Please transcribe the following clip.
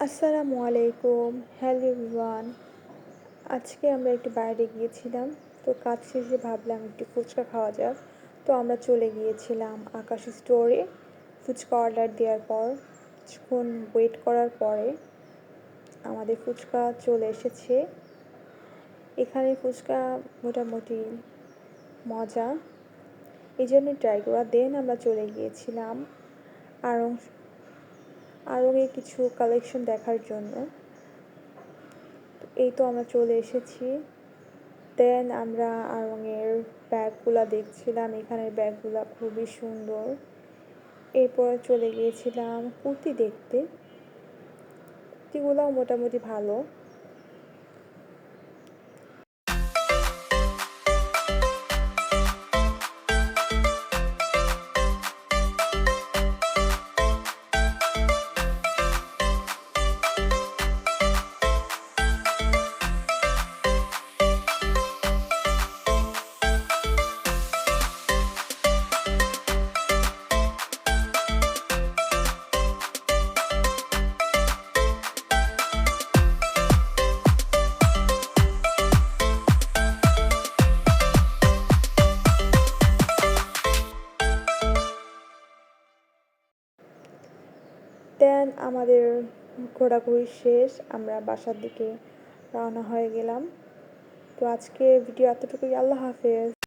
আসসালামু আলাইকুম, hello everyone. আজকে আমরা একটু বাইরে গিয়েছিলাম। তো কাজ শেষে ভাবলাম একটু ফুচকা খাওয়া যাক। তো আমরা চলে গিয়েছিলাম আকাশ স্টোরে। ফুচকা অর্ডার দেওয়ার পর কিছুক্ষণ ওয়েট করার পরে আমাদের ফুচকা চলে এসেছে। এখানে ফুচকা মোটামুটি মজা, এই জন্যই ট্রাই করা। দেন আমরা চলে গিয়েছিলাম আড়ং আড়ংয়ে কিছু কালেকশন দেখার জন্য। এই তো আমরা চলে এসেছি। দেন আমরা আড়ংয়ের ব্যাগগুলা দেখছিলাম। এখানের ব্যাগগুলা খুবই সুন্দর। এরপর চলে গিয়েছিলাম কুর্তি দেখতে। কুর্তিগুলাও মোটামুটি ভালো। দেন আমাদের ঘোরাঘুরি শেষ, আমরা বাসার দিকে রওনা হয়ে গেলাম। তো আজকে ভিডিও এতটুকুই। আল্লাহ হাফেজ।